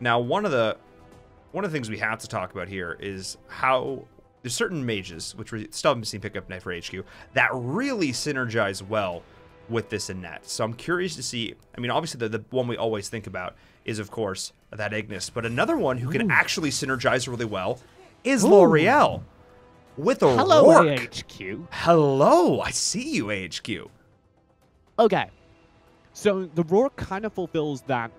Now, one of the things we have to talk about here is how there's certain mages, which we still haven't seen pick up tonight for AHQ, that really synergize well with this Annette. So I'm curious to see, I mean, obviously the one we always think about is, of course, that Ignis, but another one who can actually synergize really well is L'Oreal with a Hello, Rourke. AHQ. Hello, I see you, AHQ. Okay. So the Rourke kind of fulfills that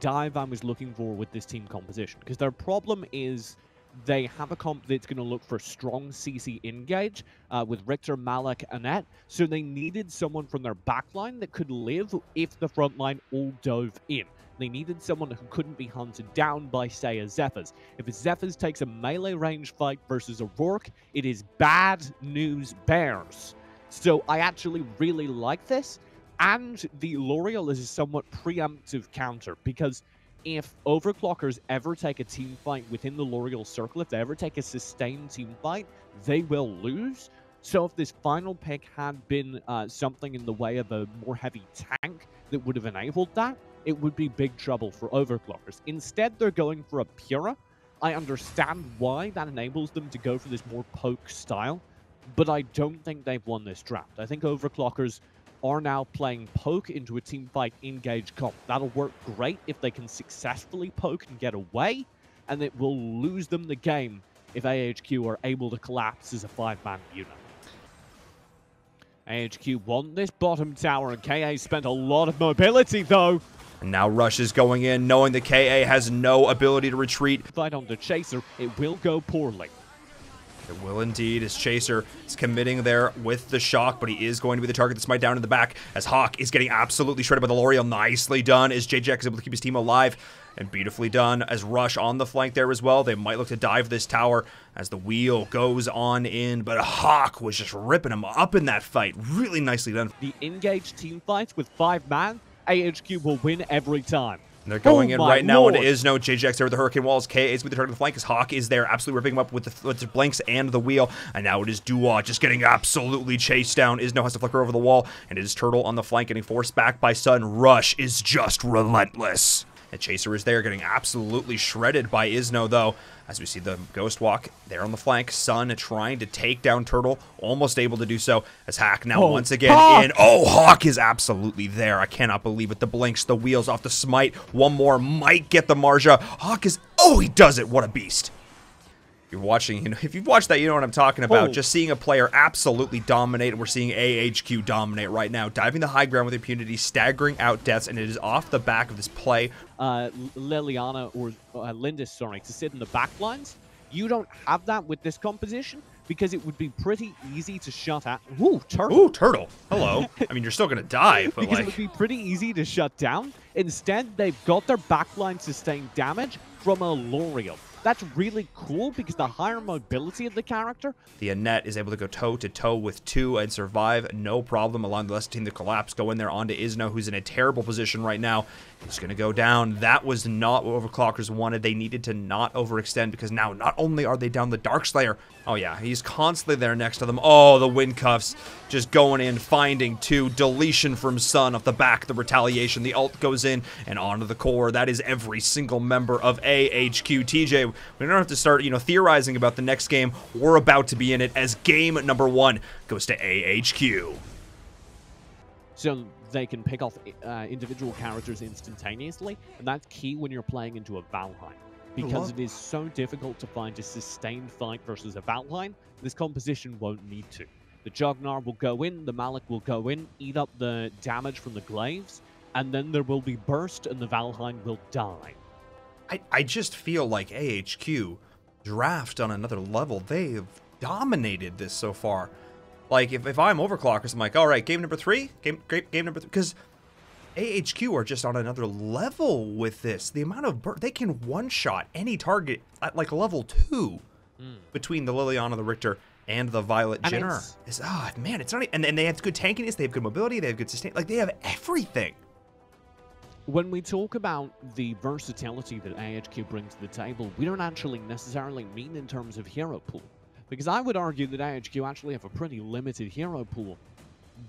dive I was looking for with this team composition, because their problem is they have a comp that's going to look for strong CC engage with Richter, Malik, Annette. So they needed someone from their backline that could live if the front line all dove in. They needed someone who couldn't be hunted down by, say, a Zephyrs. If a Zephyrs takes a melee range fight versus a Rourke, it is bad news bears. So I actually really like this. And the L'Oreal is a somewhat preemptive counter, because if OverClockers ever take a team fight within the L'Oreal circle, if they ever take a sustained team fight, they will lose. So if this final pick had been something in the way of a more heavy tank that would have enabled that, it would be big trouble for OverClockers. Instead, they're going for a Pura. I understand why that enables them to go for this more poke style, but I don't think they've won this draft. I think OverClockers are now playing poke into a team fight engage comp. That'll work great if they can successfully poke and get away, and it will lose them the game if AHQ are able to collapse as a 5-man unit. AHQ won this bottom tower, and KA spent a lot of mobility though. And now Rush is going in, knowing that KA has no ability to retreat. Fight on the Chaser, it will go poorly. It will indeed, as Chaser is committing there with the shock, but he is going to be the target to smite down in the back, as Hawk is getting absolutely shredded by the L'Oreal. Nicely done, as JJack is able to keep his team alive, and beautifully done as Rush on the flank there as well. They might look to dive this tower as the wheel goes on in, but Hawk was just ripping him up in that fight. Really nicely done. The engaged team fights with 5-man, AHQ will win every time. They're going in right now Lord. into Isno. JJack's there with the Hurricane Walls. KA is with the target of the flank as Hawk is there, absolutely ripping him up with the blinks and the wheel. And now it is Duwa just getting absolutely chased down. Isno has to flicker over the wall, and it is Turtle on the flank getting forced back by Sun. Rush is just relentless. And Chaser is there getting absolutely shredded by Isno, though, as we see the Ghost Walk there on the flank. Sun trying to take down Turtle, almost able to do so, as Hack now once again in. Oh, Hawk is absolutely there. I cannot believe it. The blinks, the wheels off the smite. One more might get the Marja. Hawk is, oh, he does it. What a beast. You're watching, you know, if you've watched that, you know what I'm talking about. Just seeing a player absolutely dominate, and we're seeing AHQ dominate right now. Diving the high ground with impunity, staggering out deaths, and it is off the back of this play. Liliana or Lindis, sorry, to sit in the back lines. You don't have that with this composition, because it would be pretty easy to shut out. Ooh, Turtle. Ooh, Turtle. Hello. I mean, you're still going to die, but because like... it would be pretty easy to shut down. Instead, they've got their backline sustain damage from a L'Oreal. That's really cool, because the higher mobility of the character. The Annette is able to go toe-to-toe with 2 and survive, no problem, allowing the rest of the team to collapse. Go in there onto Isno, who's in a terrible position right now. He's going to go down. That was not what OverClockers wanted. They needed to not overextend, because now not only are they down the Darkslayer, oh yeah, he's constantly there next to them. Oh, the wind cuffs just going in, finding 2. Deletion from Sun off the back, the retaliation. The ult goes in and onto the core. That is every single member of AHQ. TJ, we don't have to start, you know, theorizing about the next game. We're about to be in it, as game number 1 goes to AHQ. So they can pick off individual characters instantaneously, and that's key when you're playing into a Valheim, because it is so difficult to find a sustained fight versus a Valheim. This composition won't need to. The Jognar will go in, the Malik will go in, eat up the damage from the glaives, and then there will be burst, and the Valheim will die. I just feel like AHQ draft on another level. They've dominated this so far. Like, if I'm OverClockers, I'm like, all right, game number 3? Game number 3? Because AHQ are just on another level with this. The amount of... they can one-shot any target at, like, level 2 between the Liliana, the Richter, and the Violet Jinner. Man, it's not... And they have good tankiness, they have good mobility, they have good sustain... Like, they have everything. When we talk about the versatility that AHQ brings to the table, we don't actually necessarily mean in terms of hero pool. Because I would argue that AHQ actually have a pretty limited hero pool,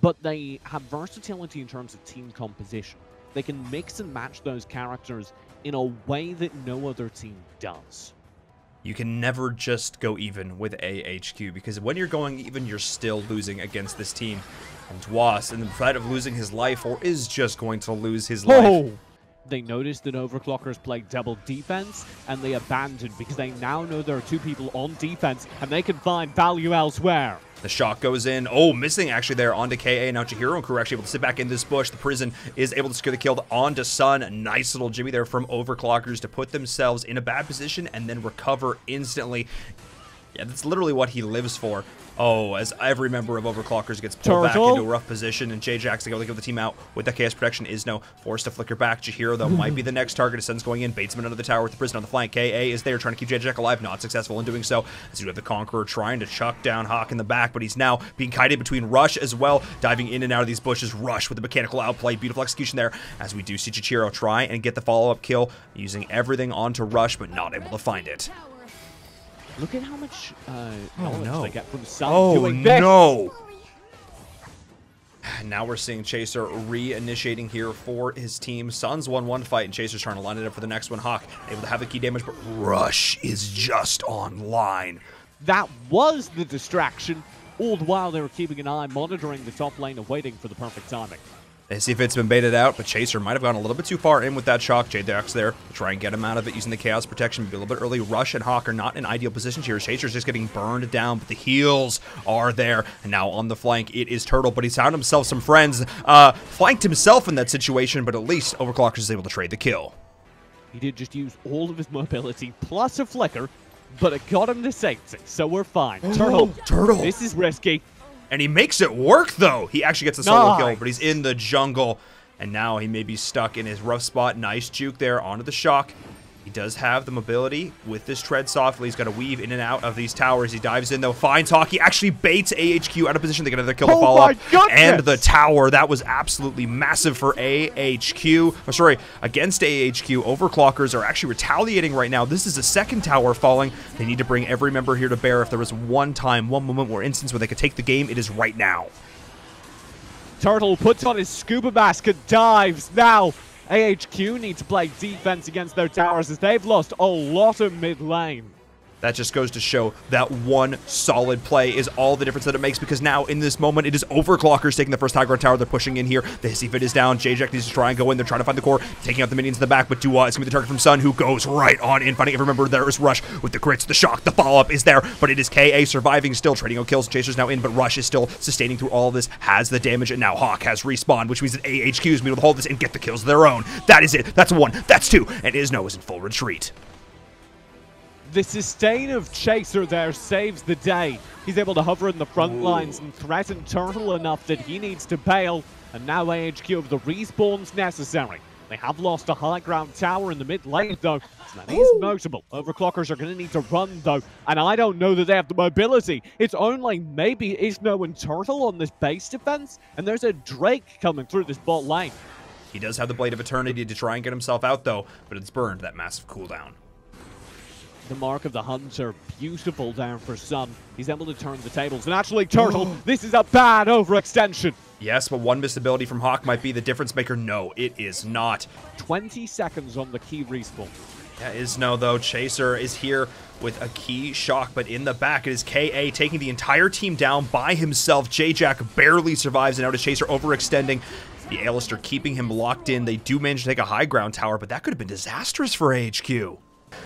but they have versatility in terms of team composition. They can mix and match those characters in a way that no other team does. You can never just go even with AHQ, because when you're going even, you're still losing against this team. And Dwas, in the threat of losing his life, or is just going to lose his life. They noticed that OverClockers played double defense, and they abandoned because they now know there are 2 people on defense, and they can find value elsewhere. The shot goes in. Oh, missing actually there onto KA. Now Chihiro and crew are actually able to sit back in this bush. The prison is able to secure the kill onto Sun. A nice little jimmy there from OverClockers to put themselves in a bad position and then recover instantly. Yeah, that's literally what he lives for. Oh, as every member of OverClockers gets pulled back into a rough position, and J-Jack's able to give the team out with that chaos protection. Isno forced to flicker back. Chihiro, though, might be the next target. His son's going in. Batesman under the tower with the prison on the flank. KA is there trying to keep J-Jack alive. Not successful in doing so. As you have the Conqueror trying to chuck down Hawk in the back, but he's now being kited between Rush as well. Diving in and out of these bushes. Rush with the mechanical outplay. Beautiful execution there, as we do see Chihiro try and get the follow-up kill, using everything onto Rush, but not able to find it. Look at how much knowledge they get from Sun doing this. No! Now we're seeing Chaser re-initiating here for his team. Sun's won one fight, and Chaser's trying to line it up for the next one. Hawk able to have the key damage, but Rush is just online. That was the distraction. All the while they were keeping an eye, monitoring the top lane and waiting for the perfect timing. They see if it's been baited out, but Chaser might have gone a little bit too far in with that shock. J-Dax there to try and get him out of it using the chaos protection. Maybe a little bit early. Rush and Hawk are not in ideal positions here. Chaser's just getting burned down, but the heals are there. And now on the flank, it is Turtle, but he's found himself some friends. Flanked himself in that situation, but at least OverClockers is able to trade the kill. He did just use all of his mobility plus a flicker, but it got him to safety, so we're fine. Turtle, this is risky. And he makes it work, though. He actually gets a solo kill, but he's in the jungle. And now he may be stuck in his rough spot. Nice juke there onto the shock. He does have the mobility with this tread softly. He's got to weave in and out of these towers. He dives in, though, finds Hawk. He actually baits AHQ out of position. They get another kill to follow up. And the tower. That was absolutely massive for AHQ. Oh, sorry, against AHQ. OverClockers are actually retaliating right now. This is the second tower falling. They need to bring every member here to bear. If there was one moment or instance where they could take the game, it is right now. Turtle puts on his scuba mask and dives. Now, AHQ need to play defense against their towers as they've lost a lot of mid lane. That just goes to show that one solid play is all the difference that it makes, because now in this moment it is OverClockers taking the first high ground tower. They're pushing in here. The Hissy Fit is down. J-Jack needs to try and go in. They're trying to find the core, taking out the minions in the back, but Dua is going to be the target from Sun, who goes right on in, finding every member. There is Rush with the crits, the shock, the follow-up is there, but it is KA surviving still, trading out kills. Chaser's now in, but Rush is still sustaining through all of this, has the damage, and now Hawk has respawned, which means that AHQ is able to hold this and get the kills of their own. That is it. That's one. That's two. And Isno is in full retreat. The sustain of Chaser there saves the day. He's able to hover in the front lines and threaten Turtle enough that he needs to bail. And now AHQ have the respawns necessary. They have lost a high ground tower in the mid lane, though. So that is notable. OverClockers are going to need to run, though. And I don't know that they have the mobility. It's only maybe Isno and Turtle on this base defense. And there's a Drake coming through this bot lane. He does have the Blade of Eternity to try and get himself out, though. But it's burned that massive cooldown. The Mark of the Hunter, beautiful down for Sun. He's able to turn the tables. And actually, Turtle, this is a bad overextension. Yes, but one missed ability from Hawk might be the difference maker. No, it is not. 20 seconds on the key respawn. Yeah, Isno, though. Chaser is here with a key shock, but in the back, it is KA taking the entire team down by himself. J-Jack barely survives, and now is Chaser overextending. The Alistair keeping him locked in. They do manage to take a high ground tower, but that could have been disastrous for AHQ.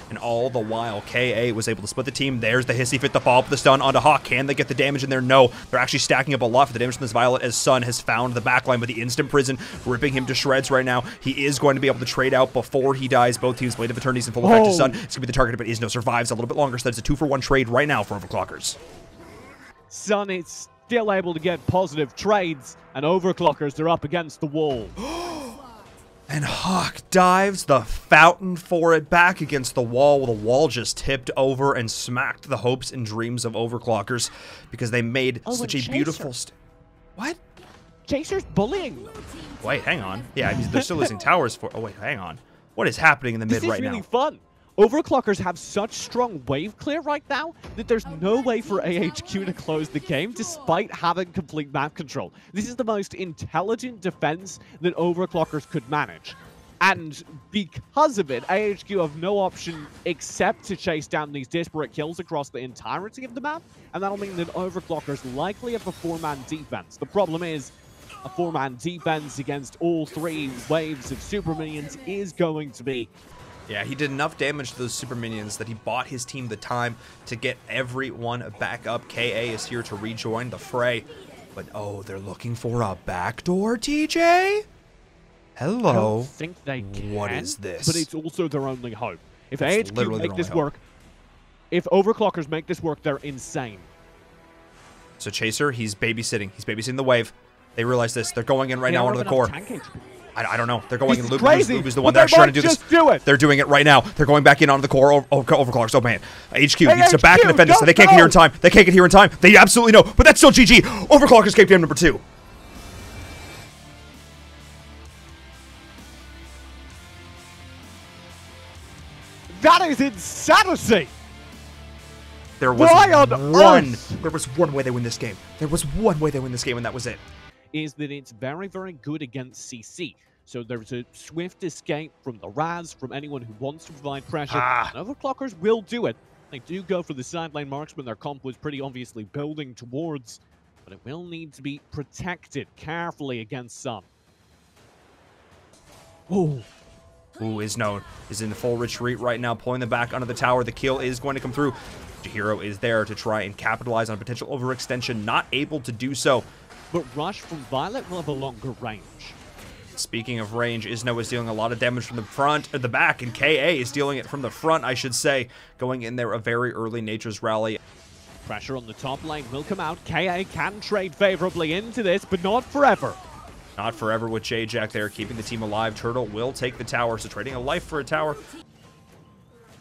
And all the while, KA was able to split the team. There's the Hissy Fit, the follow up, the stun onto Hawk. Can they get the damage in there? No. They're actually stacking up a lot for the damage from this Violet, as Sun has found the backline with the instant prison, ripping him to shreds right now. He is going to be able to trade out before he dies. Both teams' Blade of Eternity's in full effect to Sun. It's going to be the target, but Isno survives a little bit longer, so that's a 2-for-1 trade right now for OverClockers. Sun is still able to get positive trades, and OverClockers, they're up against the wall. And Hawk dives the fountain for it back against the wall. The wall just tipped over and smacked the hopes and dreams of OverClockers, because they made such a beautiful... What? Chaser's bullying them. Wait, hang on. Yeah, I mean, they're still losing towers for... Oh, wait, hang on. What is happening in the mid right now? This is really fun. OverClockers have such strong wave clear right now that there's no way for AHQ to close the game despite having complete map control. This is the most intelligent defense that OverClockers could manage. And because of it, AHQ have no option except to chase down these disparate kills across the entirety of the map, and that'll mean that OverClockerS likely have a 4-man defense. The problem is, a 4-man defense against all 3 waves of super minions is going to be... Yeah, he did enough damage to those super minions that he bought his team the time to get everyone back up. KA is here to rejoin the fray. But, oh, they're looking for a backdoor, TJ? Hello. I don't think they can. What is this? But it's also their only hope. If It's AHQ literally make their this only work, if OverClockerS make this work, they're insane. So Chaser, he's babysitting. He's babysitting the wave. They realize this. They're going in right now into the core. I don't know. They're going in. Lubu's the one that's trying to do this. They're doing it right now. They're going back in onto the core. OverClockerS. Oh, man. HQ needs to back and defend this. They can't get here in time. They can't get here in time. They absolutely know. But that's still GG. OverClockerS escaped game number 2. That is insanity! There was There was one way they win this game. There was one way they win this game, and that was it. Is that it's very, very good against CC. So there's a swift escape from the Raz, from anyone who wants to provide pressure. And OverClockerS will do it. They do go for the side lane marksman their comp was pretty obviously building towards, but it will need to be protected carefully against some. Ooh, Isno is in full retreat right now, pulling them back under the tower. The kill is going to come through. Chihiro is there to try and capitalize on potential overextension, not able to do so. But Rush from Violet will have a longer range. Speaking of range, Isno is dealing a lot of damage from the front, or the back, and KA is dealing it from the front, I should say. Going in there a very early Nature's Rally. Pressure on the top lane will come out. KA can trade favorably into this, but not forever. Not forever with J-Jack there, keeping the team alive. Turtle will take the tower, so trading a life for a tower.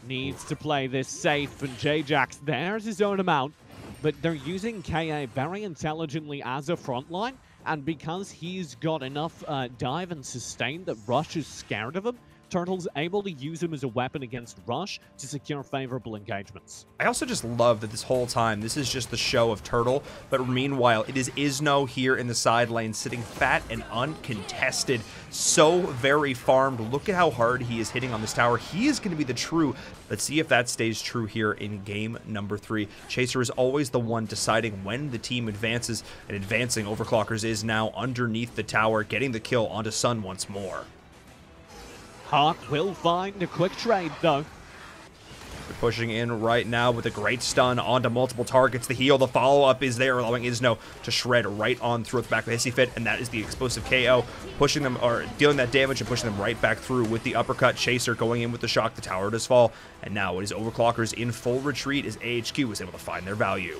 Needs to play this safe, and J-Jack's there's his own amount. But they're using KA very intelligently as a frontline, and because he's got enough dive and sustain that Rush is scared of him, Turtle's able to use him as a weapon against Rush to secure favorable engagements. I also just love that this whole time, this is just the show of Turtle, but meanwhile, it is Isno here in the side lane, sitting fat and uncontested, so very farmed. Look at how hard he is hitting on this tower. He is going to be the true. Let's see if that stays true here in game number 3. Chaser is always the one deciding when the team advances, and advancing. OverClockerS is now underneath the tower, getting the kill onto Sun once more. Hawk will find a quick trade, though. They're pushing in right now with a great stun onto multiple targets. The heal, the follow-up is there, allowing Isno to shred right on through the back of Hissy Fit, and that is the explosive KO, pushing them, or dealing that damage and pushing them right back through with the uppercut. Chaser going in with the shock. The tower does fall, and now it is OverClockerS in full retreat as AHQ is able to find their value.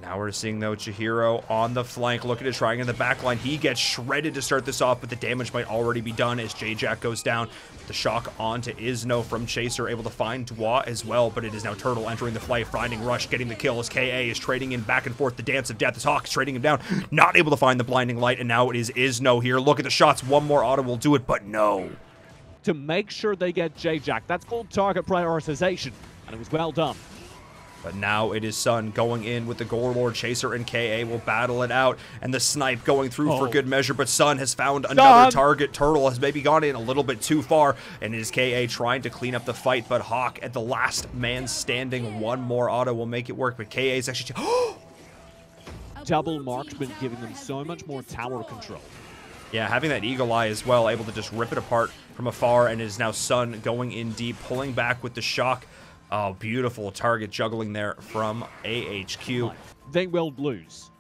Now we're seeing, though, Chihiro on the flank, looking to try in the back line. He gets shredded to start this off, but the damage might already be done as J-Jack goes down. The shock onto Isno from Chaser, able to find Dwa as well, but it is now Turtle entering the fight, finding Rush, getting the kill as KA is trading in back and forth. The dance of death as Hawk is trading him down, not able to find the blinding light, and now it is Isno here. Look at the shots. One more auto will do it, but no. To make sure they get J-Jack. That's called target prioritization, and it was well done. But now it is Sun going in with the Gorelord. Chaser and KA will battle it out, and the snipe going through for good measure, but Sun has found another target. Turtle has maybe gone in a little bit too far, and it is KA trying to clean up the fight, but Hawk at the last man standing. One more auto will make it work, but KA is actually... Double marksman giving them so much more tower control. Yeah, having that eagle eye as well, able to just rip it apart from afar, and it is now Sun going in deep, pulling back with the shock. Oh, beautiful target juggling there from AHQ. They will lose.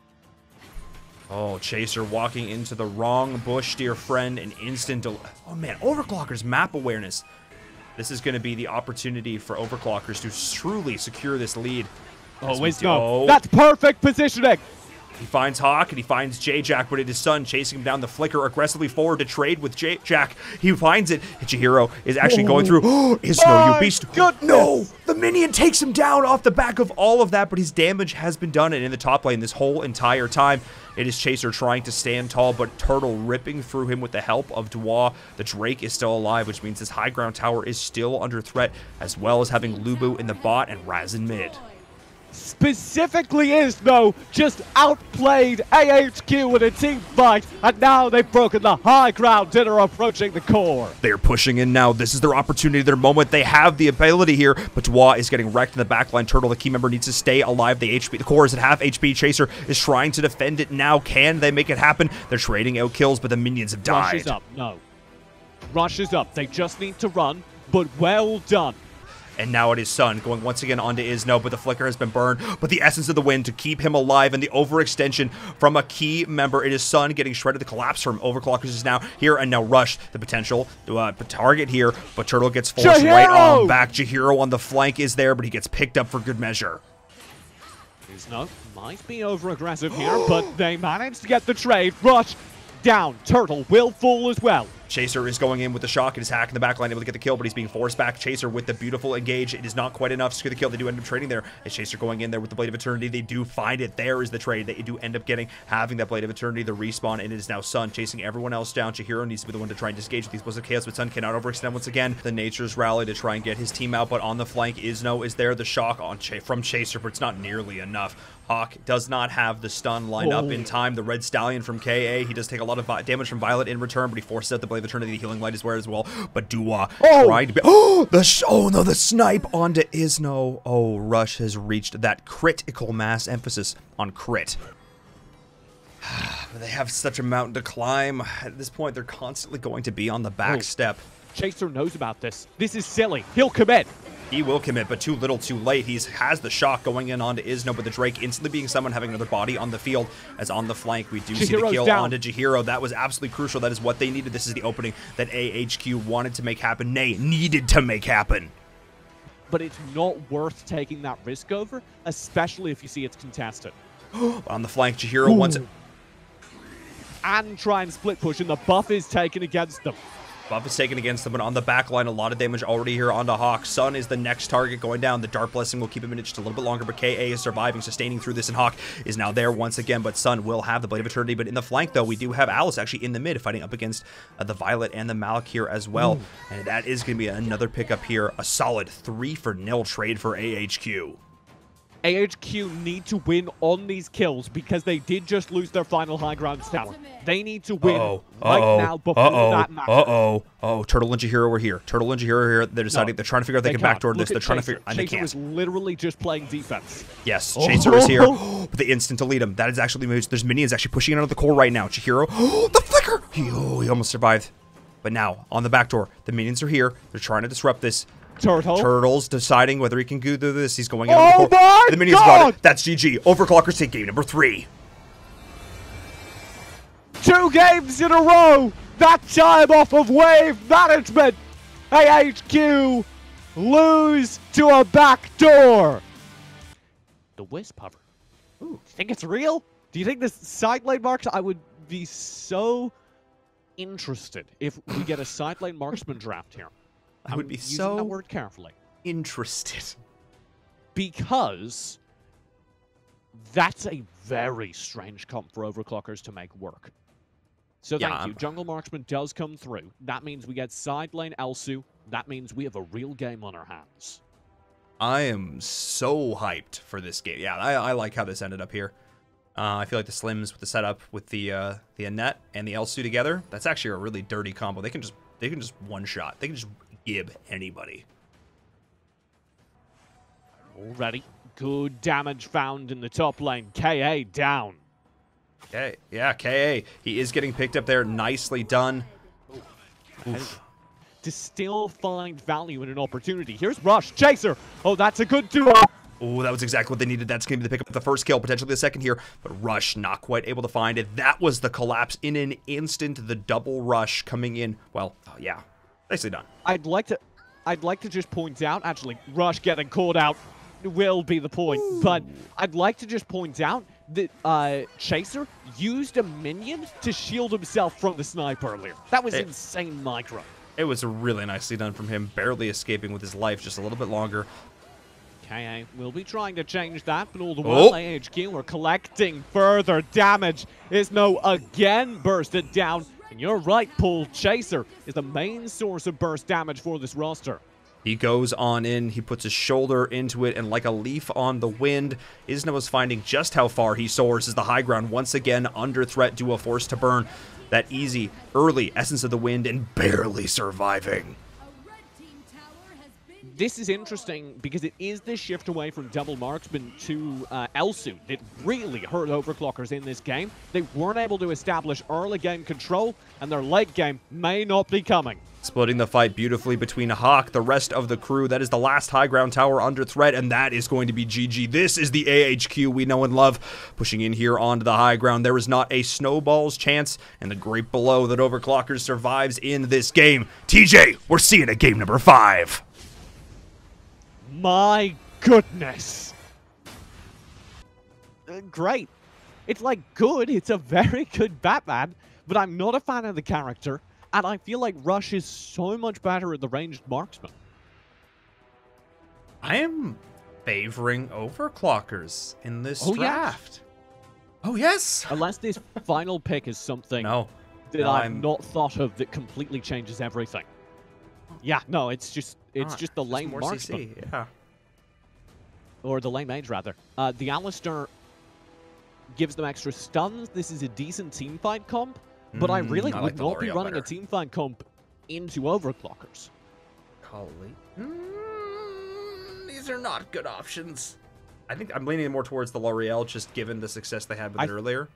Oh, Chaser walking into the wrong bush, dear friend. An instant delay. Oh, man, OverClockerS map awareness. This is going to be the opportunity for OverClockerS to truly secure this lead. Oh, Isno. That's perfect positioning. He finds Hawk, and he finds J-Jack, but it is Sun chasing him down the flicker aggressively forward to trade with J-Jack. He finds it, and Chihiro is actually going through. Oh, Isno, you beast. Goodness. No! The minion takes him down off the back of all of that, but his damage has been done, and in the top lane this whole entire time, it is Chaser trying to stand tall, but Turtle ripping through him with the help of Dwa. The Drake is still alive, which means his high ground tower is still under threat, as well as having Lubu in the bot and Raz in mid. Specifically Isno just outplayed AHQ in a team fight, and now they've broken the high ground and are approaching the core. They're pushing in now. This is their opportunity, their moment. They have the ability here, but Dua is getting wrecked in the backline. Turtle, the key member, needs to stay alive. The core is at half HP. Chaser is trying to defend it now. Can they make it happen? They're trading out kills, but the minions have died. Rush is up. No. Rush is up. They just need to run, but well done. And now it is Sun going once again onto Isno, but the flicker has been burned. But the essence of the wind to keep him alive and the overextension from a key member. It is Sun getting shredded. The collapse from OverClockers is now here, and now Rush, the potential target here. But Turtle gets forced right on back. Chihiro on the flank is there, but he gets picked up for good measure. Isno might be over-aggressive here, but they managed to get the trade. Rush down. Turtle will fall as well. Chaser is going in with the shock. It is Hack in the backline, able to get the kill, but he's being forced back. Chaser with the beautiful engage. It is not quite enough to secure the kill. They do end up trading there. As Chaser going in there with the Blade of Eternity, they do find it. There is the trade. They do end up having that Blade of Eternity, the respawn, and it is now Sun chasing everyone else down. Chihiro needs to be the one to try and disengage with the Explosive Chaos, but Sun cannot overextend once again. The Nature's Rally to try and get his team out, but on the flank, Isno is there. The shock on from Chaser, but it's not nearly enough. Hawk does not have the stun lined up in time. The Red Stallion from KA, he does take a lot of damage from Violet in return, but he forces out the Blade of Eternity. The Healing Light is where as well. But Dua trying to be... Oh no, the snipe onto Isno. Oh, Rush has reached that critical mass, emphasis on crit. They have such a mountain to climb. At this point, they're constantly going to be on the back step. Chaser knows about this. This is silly. He'll commit. He will commit, but too little, too late. He has the shock going in onto Isno, but the Drake instantly being summoned, having another body on the field. As on the flank, we do see the kill onto Chihiro. That was absolutely crucial. That is what they needed. This is the opening that AHQ wanted to make happen. Nay, needed to make happen. But it's not worth taking that risk over, especially if you see it's contested. On the flank, Chihiro wants it. And try and split push, and the buff is taken against them. Buff is taken against them, but on the back line, a lot of damage already here onto Hawk. Sun is the next target going down. The Dark Blessing will keep him in it just a little bit longer, but KA is surviving, sustaining through this, and Hawk is now there once again, but Sun will have the Blade of Eternity. But in the flank, though, we do have Alice actually in the mid, fighting up against the Violet and the Malik here as well. And that is going to be another pickup here. A solid 3-for-0 trade for AHQ. AHQ need to win on these kills because they did just lose their final high ground tower. They need to win right now before that match. Turtle and Chihiro were here. Turtle and Chihiro are here. They're deciding. They're trying to figure out if they can backdoor this. They're trying to figure. And they can't. Chaser was literally just playing defense. Yes, Chaser is here. But the instant to lead him. That is actually moves. There's minions actually pushing out of the core right now. Chihiro. The flicker. He almost survived. But now on the backdoor, the minions are here. They're trying to disrupt this. Turtle's deciding whether he can go through this. He's going in the core. The minions got it. That's GG. OverClockers take game number 3. 2 games in a row. That time off of wave management. AHQ lose to a backdoor. The Wisp hover. Ooh, do you think it's real? Do you think this side lane marks? I would be so interested if we get a side lane marksman draft here. I would be using so that word carefully. Interested. Because that's a very strange comp for OverClockers to make work. So thank you. Jungle Marksman does come through. That means we get side lane Elsu. That means we have a real game on our hands. I am so hyped for this game. Yeah, I like how this ended up here. I feel like the Slims with the setup with the Annette and the Elsu together, that's actually a really dirty combo. They can just one-shot. They can just gib anybody. Already good damage found in the top lane. KA down. Okay, yeah, KA. He is getting picked up there. Nicely done. To still find value in an opportunity. Here's Rush. Chaser. Oh, that's a good duo. Oh, that was exactly what they needed. That's going to be the pick up the first kill, potentially the second here. But Rush not quite able to find it. That was the collapse in an instant. The double Rush coming in. Well, yeah. Nicely done. I'd like to just point out, actually, Rush getting caught out will be the point. Ooh. But I'd like to just point out that Chaser used a minion to shield himself from the snipe earlier. That was insane micro. It was really nicely done from him, barely escaping with his life just a little bit longer. KA will be trying to change that, but all the while AHQ are collecting further damage. Isno again bursted down. And you're right, Paul. Chaser is the main source of burst damage for this roster. He goes on in, he puts his shoulder into it, and like a leaf on the wind, Isno is finding just how far he soars as the high ground once again under threat, Duo forced to burn that easy, early Essence of the Wind and barely surviving. This is interesting because it is this shift away from double marksman to Elsu that really hurt OverClockers in this game. They weren't able to establish early game control, and their late game may not be coming. Splitting the fight beautifully between Hawk, the rest of the crew. That is the last high ground tower under threat, and that is going to be GG. This is the AHQ we know and love. Pushing in here onto the high ground. There is not a snowball's chance, and the great below that OverClockers survives in this game. TJ, we're seeing a game number 5. My goodness. Great. It's like good. It's a very good Batman, but I'm not a fan of the character. And I feel like Rush is so much better at the ranged marksman. I am favoring OverClockers in this draft. Yes. Oh, yes. Unless this final pick is something that I've not thought of that completely changes everything. Yeah, no, it's just the lane marksman. CC, yeah. Or the lane mage, rather. The Alistair gives them extra stuns. This is a decent teamfight comp. But I really would not be running a teamfight comp into OverClockers. Golly. These are not good options. I think I'm leaning more towards the L'Oreal, just given the success they had with it earlier.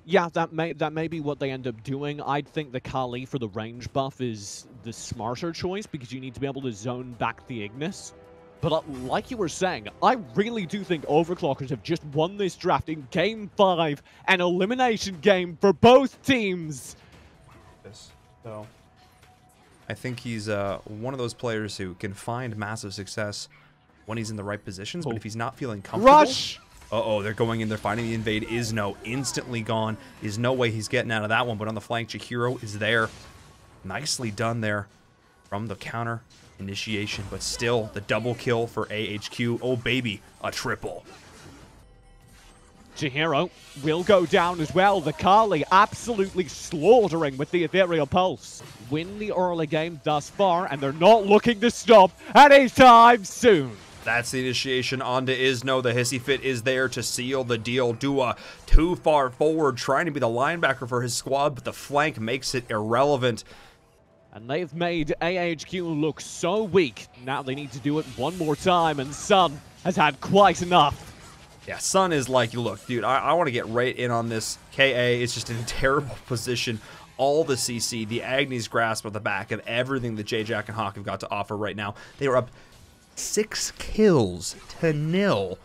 Yeah, that may be what they end up doing. I'd think the Kali for the range buff is the smarter choice because you need to be able to zone back the Ignis. But like you were saying, I really do think OverClockers have just won this draft in Game 5, an elimination game for both teams. So, I think he's one of those players who can find massive success when he's in the right positions, but if he's not feeling comfortable... Rush! Uh-oh, they're going in, they're finding the invade. Isno instantly gone. Is no way he's getting out of that one, but on the flank, Chihiro is there. Nicely done there from the counter initiation, but still the double kill for AHQ. Oh baby, a triple. Chihiro will go down as well. The Kali absolutely slaughtering with the Ethereal Pulse. Win the early game thus far, and they're not looking to stop anytime soon. That's the initiation onto Isno. The Hissy Fit is there to seal the deal. Dua too far forward, trying to be the linebacker for his squad, but the flank makes it irrelevant. And they've made AHQ look so weak. Now they need to do it one more time, and Sun has had quite enough. Yeah, Sun is like, look, dude, I want to get right in on this. KA is just in a terrible position. All the CC, the Agni's grasp at the back of everything that J-Jack and Hawk have got to offer right now. They are up 6 kills to 0.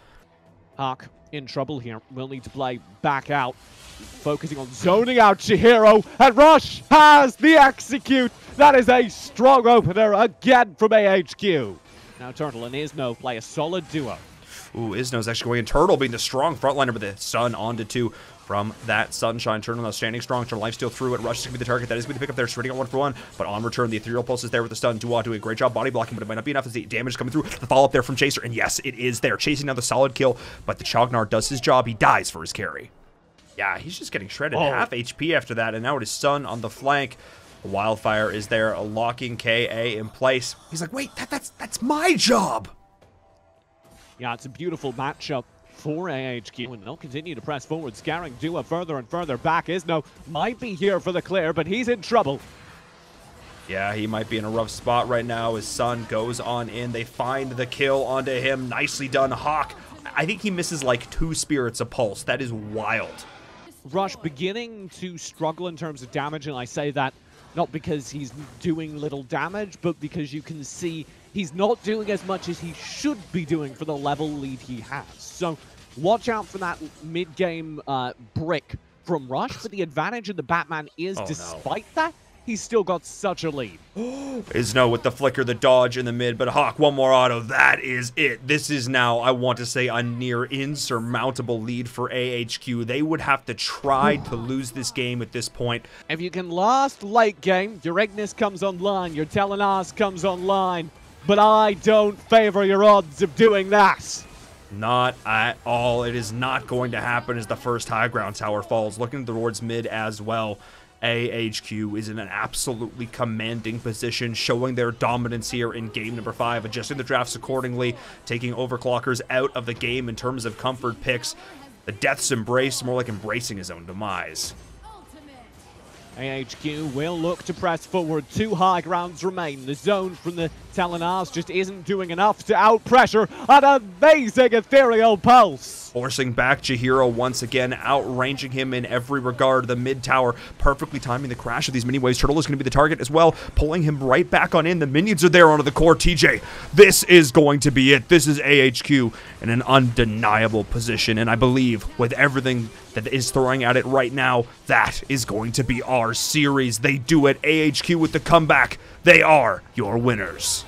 Hawk in trouble here. Will need to play back out. Focusing on zoning out Chihiro, and Rush has the execute. That is a strong opener again from AHQ. Now Turtle and Isno play a solid duo. Ooh, Isno's actually going in. Turtle being the strong frontliner, but the Sun onto 2 from that Sunshine. Turtle now standing strong. Turtle lifesteal through it. Rush is going to be the target. That is going to be the pick up there. Shredding on 1-for-1. But on return, the Ethereal Pulse is there with the stun. Dua doing a great job body blocking, but it might not be enough as the damage is coming through. The follow-up there from Chaser. And yes, it is there. Chasing another solid kill, but the Chognar does his job. He dies for his carry. Yeah, he's just getting shredded. Half HP after that, and now it is Sun on the flank. Wildfire is there, locking KA in place. He's like, wait, that's my job. Yeah, it's a beautiful matchup for AHQ, and they'll continue to press forward, scaring Dua further and further back. Isno might be here for the clear, but he's in trouble. Yeah, he might be in a rough spot right now as Sun goes on in. They find the kill onto him. Nicely done, Hawk. I think he misses like 2 spirits a pulse. That is wild. Rush beginning to struggle in terms of damage, and I say that not because he's doing little damage, but because you can see he's not doing as much as he should be doing for the level lead he has. So watch out for that mid-game brick from Rush, but the advantage of the Batman is, despite that, he's still got such a lead. Isno with the flicker, the dodge in the mid, but Hawk, one more auto. That is it. This is now, I want to say, a near insurmountable lead for AHQ. They would have to try to lose this game at this point. If you can last late game, your Ignis comes online, your Telenas comes online, but I don't favor your odds of doing that. Not at all. It is not going to happen as the first high ground tower falls. Looking towards mid as well. AHQ is in an absolutely commanding position, showing their dominance here in game number 5, adjusting the drafts accordingly, taking OverClockers out of the game in terms of comfort picks. The Death's Embrace, more like embracing his own demise. AHQ will look to press forward. 2 high grounds remain. The zone from the Talonars just isn't doing enough to out-pressure an amazing Ethereal Pulse. Forcing back Chihiro once again, outranging him in every regard. The mid tower perfectly timing the crash of these mini waves. Turtle is going to be the target as well, pulling him right back on in. The minions are there onto the core. TJ, this is going to be it. This is AHQ in an undeniable position, and I believe with everything that is throwing at it right now, that is going to be our series. They do it. AHQ with the comeback. They are your winners.